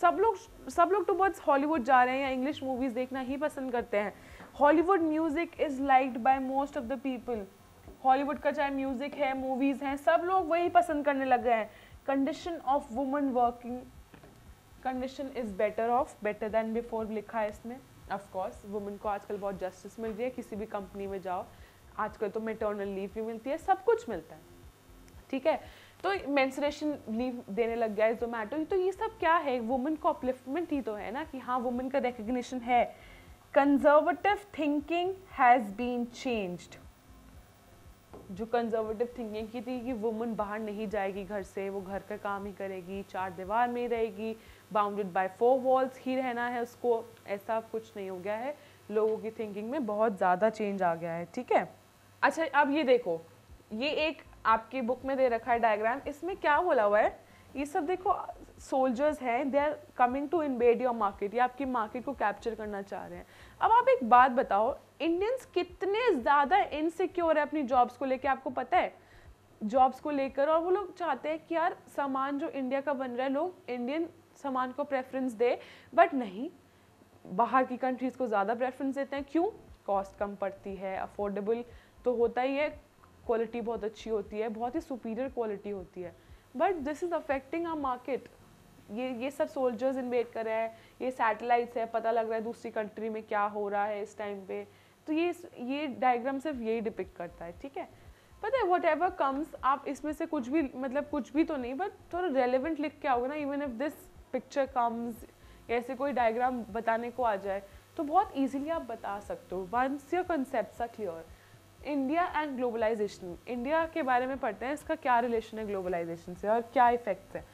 सब लोग तो बहुत हॉलीवुड जा रहे हैं या इंग्लिश मूवीज़ देखना ही पसंद करते हैं. Hollywood music is liked by most of the people. Hollywood का चाहे म्यूज़िक है, मूवीज़ हैं, सब लोग वही पसंद करने लग गए हैं. Condition of woman working condition is better than before लिखा है इसमें. ऑफ कोर्स वुमेन को आजकल बहुत जस्टिस मिल रही है. किसी भी कंपनी में जाओ आजकल तो मैटरनल लीव भी मिलती है, सब कुछ मिलता है. ठीक है, तो मेंस्ट्रुएशन लीव देने लग गया है ज़ोमैटो. तो ये सब क्या है, वुमेन को अपलिफ्टमेंट ही तो है ना कि हाँ वुमेन का रिकग्निशन है. Conservative thinking has been changed. जो कंजर्वेटिव थिंकिंग की थी कि वुमेन बाहर नहीं जाएगी घर से, वो घर का काम ही करेगी, चार दीवार में ही रहेगी, बाउंडेड बाय 4 वॉल्स ही रहना है उसको, ऐसा कुछ नहीं हो गया है. लोगों की थिंकिंग में बहुत ज़्यादा चेंज आ गया है. ठीक है, अच्छा अब ये देखो, ये एक आपकी बुक में दे रखा है डायग्राम. इसमें क्या बोला हुआ है, ये सब देखो सोल्जर्स हैं, they are coming to invade your market. ये आपकी मार्केट को कैप्चर करना चाह रहे हैं. अब आप एक बात बताओ, इंडियंस कितने ज़्यादा इनसिक्योर है अपनी जॉब्स को लेकर, आपको पता है, जॉब्स को लेकर. और वो लोग चाहते हैं कि यार सामान जो इंडिया का बन रहा है लोग इंडियन सामान को प्रेफरेंस दे, बट नहीं, बाहर की कंट्रीज़ को ज़्यादा प्रेफरेंस देते हैं. क्यों? कॉस्ट कम पड़ती है, अफोर्डेबल तो होता ही है, क्वालिटी बहुत अच्छी होती है, बहुत ही सुपीरियर क्वालिटी होती है. But this is affecting our market. ये सब सोल्जर्स इन्वेड कर रहे हैं, ये सैटेलाइट्स है, पता लग रहा है दूसरी कंट्री में क्या हो रहा है इस टाइम पे. तो ये डायग्राम सिर्फ यही डिपिक्ट करता है. ठीक है, पता है वट एवर कम्स, आप इसमें से कुछ भी, मतलब कुछ भी तो नहीं, बट थोड़ा रेलिवेंट लिख के आओगे ना. Even if this picture comes, ऐसे कोई डायग्राम बताने को आ जाए तो बहुत ईजिली आप बता सकते हो. Once your concepts are clear. India and globalisation, India के बारे में पढ़ते हैं, इसका क्या रिलेशन है ग्लोबलाइजेशन से और क्या इफेक्ट्स है.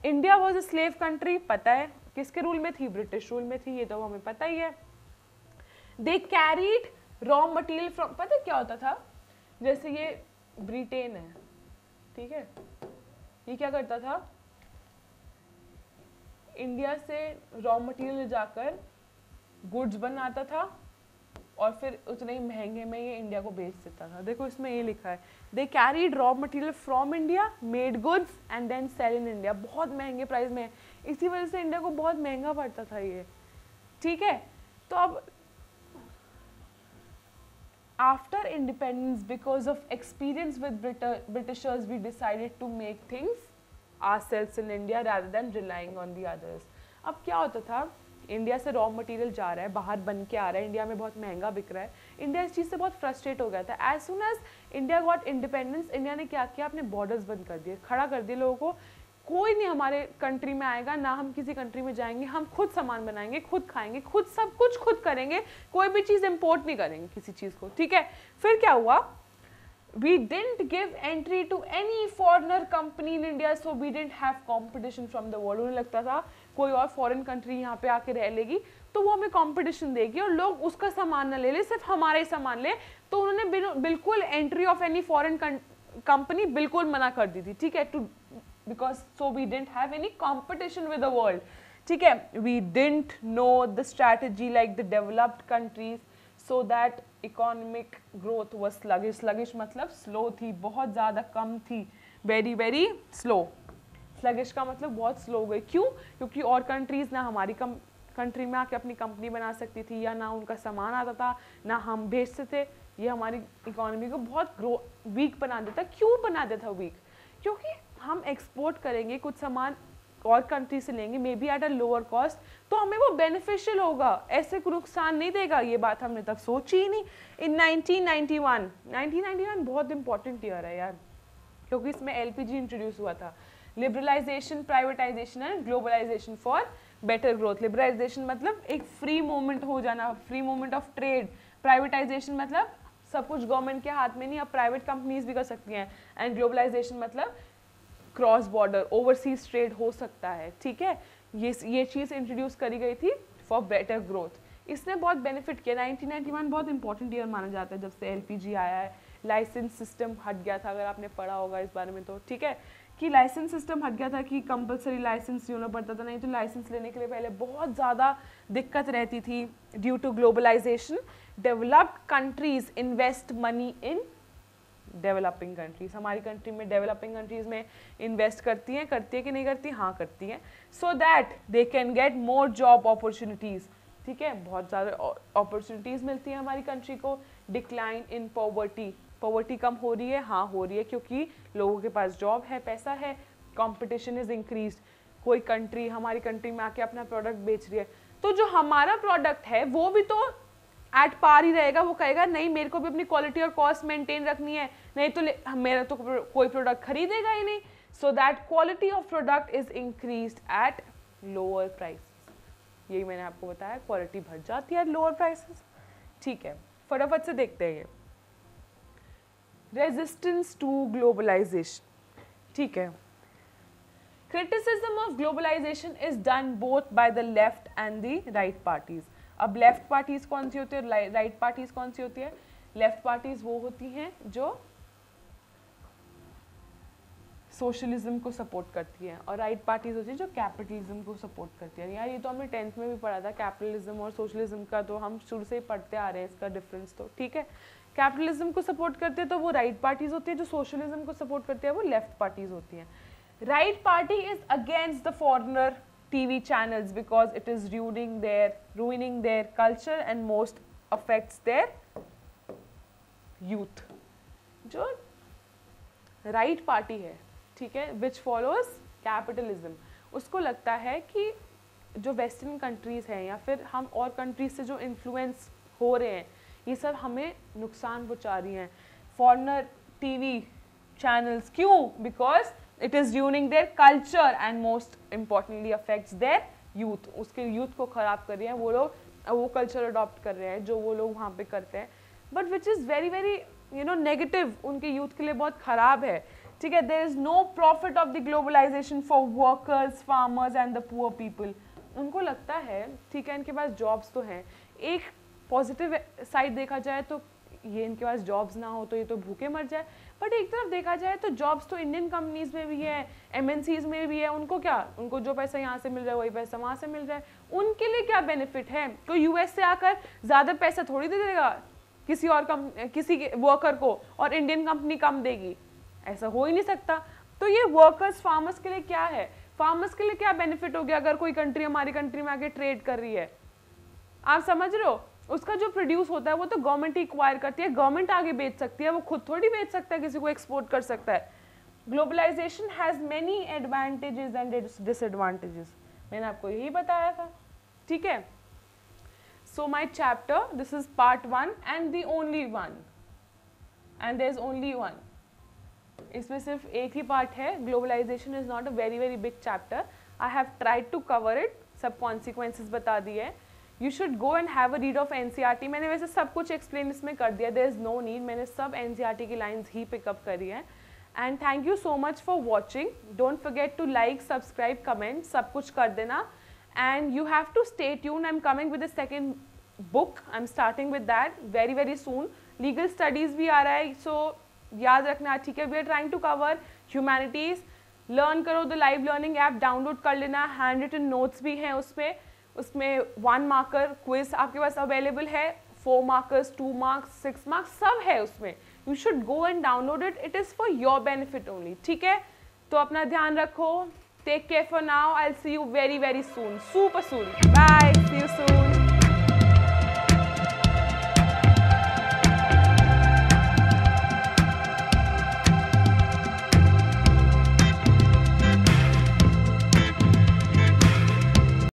India was a slave country, पता है किसके रूल में थी, ब्रिटिश रूल में थी, ये तो हमें पता ही है. They carried raw material from, पता है क्या होता था, जैसे ये ब्रिटेन है, ठीक है, ये क्या करता था, इंडिया से रॉ मटेरियल जाकर गुड्स बनाता था और फिर उतने ही महंगे में ये इंडिया को बेच देता था. देखो इसमें ये लिखा है, they carried raw material from India, made goods and then sell in India. बहुत महंगे प्राइस में, इसी वजह से इंडिया को बहुत महंगा पड़ता था ये. ठीक है, तो अब after independence, because of experience with Britishers, we decided to make things ourselves in India rather than relying on the others. अब क्या होता था, इंडिया से रॉ मटेरियल जा रहा है, बाहर बन के आ रहा है, इंडिया में बहुत महंगा बिक रहा है. इंडिया इस चीज़ से बहुत फ्रस्ट्रेट हो गया था. As soon as India got independence, India ने क्या किया, अपने बॉर्डर्स बंद कर दिए, खड़ा कर दिए लोगों को. कोई नहीं हमारे कंट्री में आएगा, ना हम किसी कंट्री में जाएंगे, हम खुद सामान बनाएंगे, खुद खाएंगे, खुद सब कुछ खुद करेंगे, कोई भी चीज़ इम्पोर्ट नहीं करेंगे किसी चीज़ को. ठीक है, फिर क्या हुआ, we didn't give entry to any foreigner company in India, so we didn't have competition from the world. उन्हें लगता था कोई और फॉरेन कंट्री यहाँ पे आके रह लेगी तो वो हमें कंपटीशन देगी और लोग उसका सामान ना ले ले, सिर्फ हमारे सामान ले. तो उन्होंने बिल्कुल entry of any foreign company बिल्कुल मना कर दी थी. ठीक है, to because so we didn't have any competition with the world. ठीक है, we didn't know the strategy like the developed countries, so that economic growth was sluggish मतलब स्लो थी, बहुत ज़्यादा कम थी, वेरी वेरी स्लो. स्लगिश का मतलब बहुत स्लो हो गई. क्यों? क्योंकि और कंट्रीज़ ना हमारी कंट्री में आके अपनी कंपनी बना सकती थी, या ना उनका सामान आता था, ना हम भेजते थे. ये हमारी इकोनॉमी को बहुत वीक बना देता. क्यों बना देता वीक? क्योंकि हम एक्सपोर्ट करेंगे कुछ सामान और कंट्री से लेंगे may be at a lower cost, तो हमें वो बेनिफिशियल होगा, ऐसे कोई नुकसान नहीं देगा। ये बात हमने तक सोची ही नहीं। इन 1991 बहुत इंपॉर्टेंट ईयर है यार, क्योंकि इसमें एलपीजी इंट्रोड्यूस हुआ था। Liberalisation, privatisation and globalisation for better growth. Liberalisation मतलब एक फ्री मूवमेंट हो जाना, free movement of trade. Privatisation मतलब सब कुछ गवर्नमेंट के हाथ में नहीं, अब प्राइवेट कंपनीज भी कर सकती हैं। एंड ग्लोबलाइजेशन मतलब क्रॉस बॉर्डर ओवरसीज ट्रेड हो सकता है, ठीक है। ये चीज़ इंट्रोड्यूस करी गई थी फॉर बेटर ग्रोथ। इसने बहुत बेनिफिट किया। 1991 बहुत इंपॉर्टेंट ईयर माना जाता है, जब से एलपीजी आया है। लाइसेंस सिस्टम हट गया था, अगर आपने पढ़ा होगा इस बारे में तो, ठीक है, कि लाइसेंस सिस्टम हट गया था कि कंपलसरी लाइसेंस लेना पड़ता था, नहीं तो लाइसेंस लेने के लिए पहले बहुत ज़्यादा दिक्कत रहती थी। Due to globalisation developed countries invest money in developing countries. हमारी कंट्री में डेवलपिंग कंट्रीज में इन्वेस्ट करती है कि नहीं करती? हाँ करती हैं, so that they can get more job opportunities, ठीक है, बहुत ज़्यादा अपॉर्चुनिटीज़ मिलती हैं हमारी कंट्री को। डिक्लाइन इन पॉवर्टी, पॉवर्टी कम हो रही है, हाँ हो रही है, क्योंकि लोगों के पास जॉब है, पैसा है, कंपटीशन इज इंक्रीज। कोई कंट्री हमारी कंट्री में आके अपना प्रोडक्ट बेच रही है, तो जो हमारा प्रोडक्ट है वो भी तो एट पार ही रहेगा। वो कहेगा नहीं मेरे को भी अपनी क्वालिटी और कॉस्ट मेंटेन रखनी है, नहीं तो मेरा तो कोई प्रोडक्ट खरीदेगा ही नहीं। So that quality of product is increased at lower price. यही मैंने आपको बताया, क्वालिटी बढ़ जाती है लोअर प्राइसेस, ठीक है। फटाफट से देखते हैं ये रेजिस्टेंस टू ग्लोबलाइजेशन, ठीक है। Criticism of globalisation is done both by the left and the right parties. अब लेफ्ट पार्टीज कौन सी होती है और राइट पार्टीज कौन सी होती है? लेफ्ट पार्टीज वो होती हैं जो सोशलिज्म को सपोर्ट करती है, और राइट पार्टीज होती है जो कैपिटलिज्म को सपोर्ट करती है। यार ये तो हमने 10th में भी पढ़ा था, कैपिटलिज्म और सोशलिज्म का तो हम शुरू से ही पढ़ते आ रहे हैं, इसका डिफरेंस तो, ठीक है। कैपिटलिज्म को सपोर्ट करते हैं तो वो राइट पार्टीज होती है, जो सोशलिज्म को सपोर्ट करती है वो लेफ्ट पार्टीज होती हैं। Right party is against the foreigner TV channels because it is ruining their culture and most affects their youth। जो राइट पार्टी है, ठीक है, which follows capitalism, उसको लगता है कि जो वेस्टर्न कंट्रीज हैं या फिर हम और कंट्रीज से जो इन्फ्लुएंस हो रहे हैं, ये सब हमें नुकसान पहुंचा रही हैं। फॉरेनर टीवी चैनल्स क्यों? Because it is ruining their culture and most importantly affects their youth। उसके यूथ को ख़राब कर रही हैं वो लोग, वो कल्चर अडॉप्ट कर रहे हैं जो वो लोग वहाँ पे करते हैं, but which is very very negative, उनके यूथ के लिए बहुत ख़राब है, ठीक है। There is no profit of the globalisation for workers, farmers and the poor people. उनको लगता है, ठीक है, इनके पास जॉब्स तो हैं, एक पॉजिटिव साइड देखा जाए तो ये इनके पास जॉब्स ना हो तो ये तो भूखे मर जाए, बट एक तरफ देखा जाए तो जॉब्स तो इंडियन कंपनीज में भी है, एमएनसीज में भी है। उनको क्या, उनको जो पैसा यहाँ से मिल रहा है वही पैसा वहाँ से मिल रहा है, उनके लिए क्या बेनिफिट है? कोई यूएस से आकर ज़्यादा पैसा थोड़ी दे देगा किसी और किसी वर्कर को और इंडियन कंपनी कम देगी, ऐसा हो ही नहीं सकता। तो ये वर्कर्स, फार्मर्स के लिए क्या है? फार्मर्स के लिए क्या बेनिफिट हो गया अगर कोई कंट्री हमारी कंट्री में आके ट्रेड कर रही है? आप समझ रहे हो? उसका जो प्रोड्यूस होता है वो तो गवर्नमेंट ही एक्वायर करती है, गवर्नमेंट आगे बेच सकती है, वो खुद थोड़ी बेच सकता है, किसी को एक्सपोर्ट कर सकता है। Globalisation has many advantages and disadvantages, मैंने आपको यही बताया था, ठीक है। So my chapter, this is part 1 and the only one, and there is only one. इसमें सिर्फ एक ही पार्ट है। Globalisation is not a very very big chapter, I have tried to cover it, सब कॉन्सिक्वेंसेज बता दिए। You should go and have a read of NCERT. मैंने वैसे सब कुछ एक्सप्लेन इसमें कर दिया, देयर इज़ नो नीड, मैंने सब एनसीईआरटी की लाइन्स ही पिकअप करी है। And thank you so much for watching. Don't forget to like, subscribe, comment, सब कुछ कर देना। And you have to stay tune, I am coming with the second book, I am starting with that very very soon. Legal studies भी आ रहा है, so याद रखना, ठीक है। We are trying to cover humanities. Learn करो, the live learning app download कर लेना, हैंड रिटन नोट्स भी हैं उसमें 1 मार्कर क्विज आपके पास अवेलेबल है, 4 मार्कर्स, 2 मार्क्स, 6 मार्क्स, सब है उसमें। You should go and download it, it is for your benefit only, ठीक है। तो अपना ध्यान रखो, take care for now, I will see you very very soon, super soon, bye, see you soon.